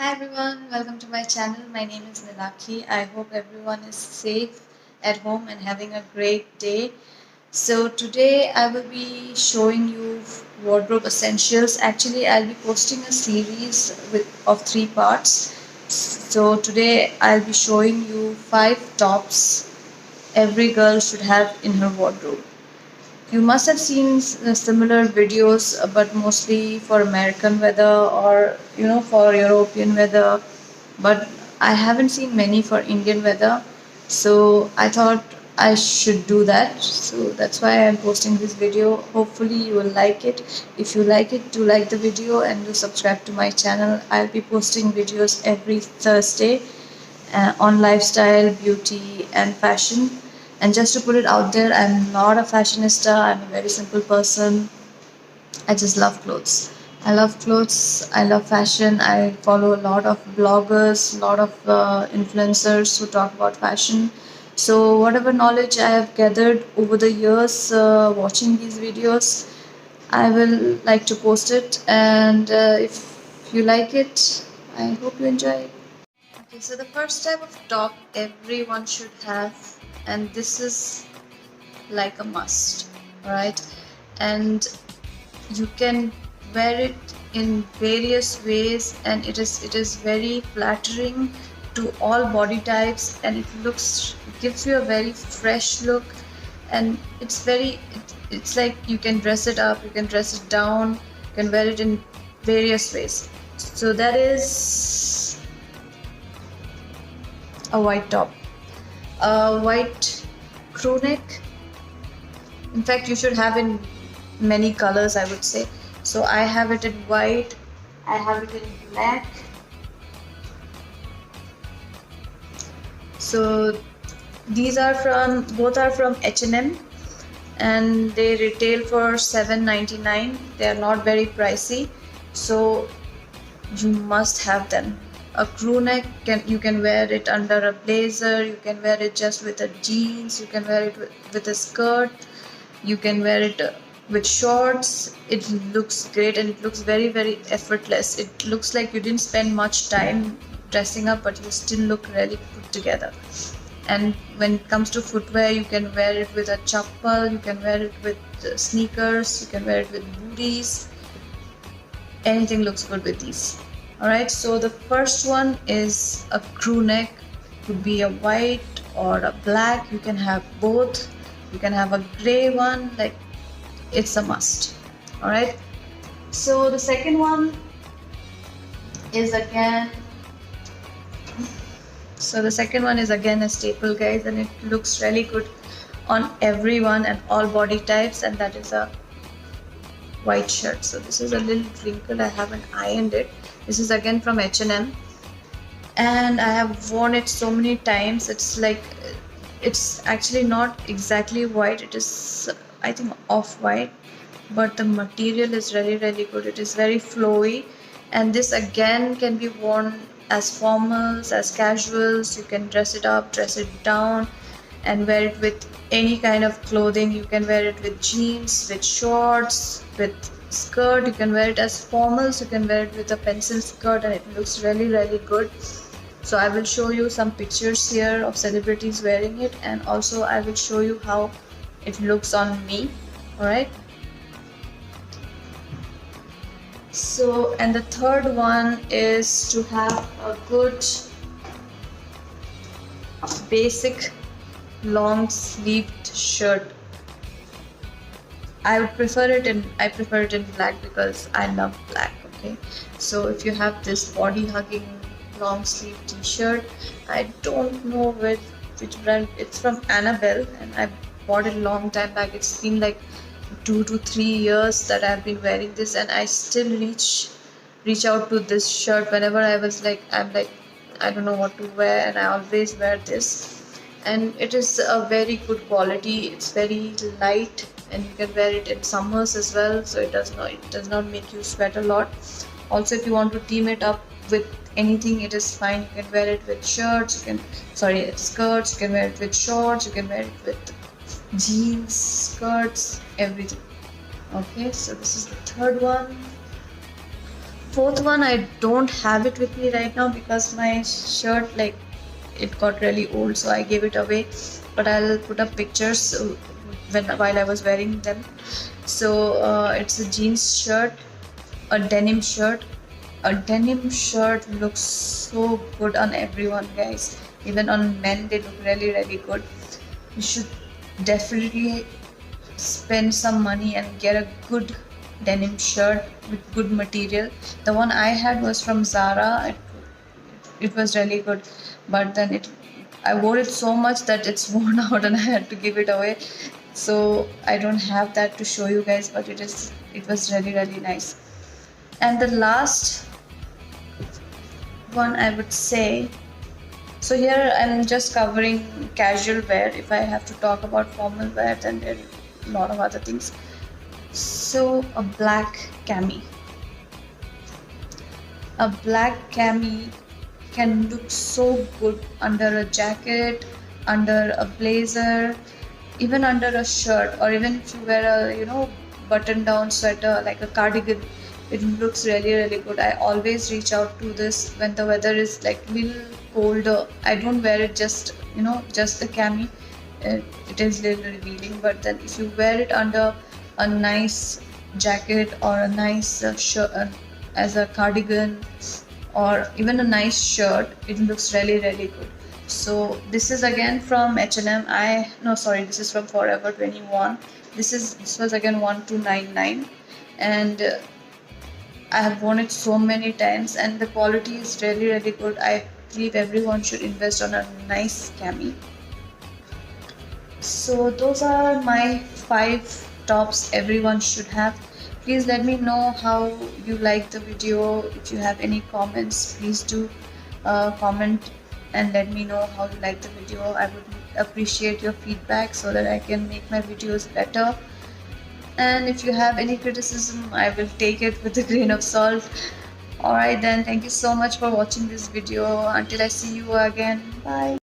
Hi everyone, welcome to my channel. My name is Nilakhi. I hope everyone is safe at home and having a great day. So today I will be showing you wardrobe essentials. Actually, I'll be posting a series of 3 parts. So today I'll be showing you 5 tops every girl should have in her wardrobe. You must have seen similar videos, but mostly for American weather or for European weather. But I haven't seen many for Indian weather, so I thought I should do that. So that's why I'm posting this video. Hopefully, you will like it. If you like it, do like the video and do subscribe to my channel. I'll be posting videos every Thursday on lifestyle, beauty, and fashion. And just to put it out there, I'm not a fashionista, I'm a very simple person. I just love clothes. I love clothes, I love fashion. I follow a lot of bloggers, a lot of influencers who talk about fashion. So, whatever knowledge I have gathered over the years watching these videos, I will like to post it. And if you like it, I hope you enjoy it. Okay, so the first type of top everyone should have, and this is like a must, right? And you can wear it in various ways, and it is very flattering to all body types, and it gives you a very fresh look, and it's like you can dress it up, you can dress it down, you can wear it in various ways. So that is a white top, a white crew neck. In fact, you should have in many colors, I would say. So I have it in white, I have it in black. So these are from both are from H&M, and they retail for 7.99. They are not very pricey, so you must have them. A crew neck, you can wear it under a blazer, you can wear it just with a jeans, you can wear it with a skirt, you can wear it with shorts. It looks great, and it looks very effortless. It looks like you didn't spend much time dressing up, but you still look really put together. And when it comes to footwear, you can wear it with a chappal, you can wear it with sneakers, you can wear it with booties. Anything looks good with these. All right, so the first one is a crew neck. Could be a white or a black, you can have both. You can have a gray one, like, it's a must. All right, so the second one is again a staple, guys, and it looks really good on everyone and all body types, and that is a white shirt. So this is a little wrinkled, I haven't ironed it. This is again from H&M, and I have worn it so many times. It's actually not exactly white, it is, I think, off white, but the material is really good. It is very flowy, and this again can be worn as formals, as casuals. You can dress it up, dress it down, and wear it with any kind of clothing. You can wear it with jeans, with shorts, with skirt. You can wear it as formals, you can wear it with a pencil skirt, and it looks really good. So I will show you some pictures here of celebrities wearing it, and also I will show you how it looks on me. All right, so, and the third one is to have a good basic long sleeved shirt. I prefer it in black because I love black. Okay, so if you have this body hugging long sleeve t-shirt, I don't know which brand it's from, Annabelle, and I bought it a long time back. It's been like 2 to 3 years that I've been wearing this, and I still reach out to this shirt whenever I'm like, I don't know what to wear, and I always wear this. And it is a very good quality. It's very light, and you can wear it in summers as well, so it does not make you sweat a lot. Also, if you want to team it up with anything, it is fine. You can wear it with skirts, you can wear it with shorts, you can wear it with jeans, skirts, everything. Okay, so this is the third one. fourth one, I don't have it with me right now because my shirt, like, it got really old, so I gave it away. But I'll put up pictures while I was wearing them. So it's a jeans shirt, a denim shirt. A denim shirt looks so good on everyone, guys. Even on men, they look really, really good. You should definitely spend some money and get a good denim shirt with good material. The one I had was from Zara. It was really good, but then I wore it so much that it's worn out and I had to give it away. So I don't have that to show you guys, but it was really, really nice. And the last one I would say, so here I'm just covering casual wear. If I have to talk about formal wear, then there are a lot of other things. So a black cami. A black cami can look so good under a jacket, under a blazer, even under a shirt, or even if you wear a button down sweater like a cardigan. It looks really, really good. I always reach out to this when the weather is like little colder. I don't wear it just the cami. It is little revealing, but then if you wear it under a nice jacket or a nice shirt, as a cardigan, or even a nice shirt, it looks really, really good. So this is again from H&M. This is from Forever 21. This was again 1299, and I have worn it so many times, and the quality is really, really good. I believe everyone should invest on a nice cami. So those are my 5 tops everyone should have. Please let me know how you like the video. If you have any comments, please do comment and let me know how you like the video. I would appreciate your feedback so that I can make my videos better. And if you have any criticism, I will take it with a grain of salt. Alright then, thank you so much for watching this video. Until I see you again, bye.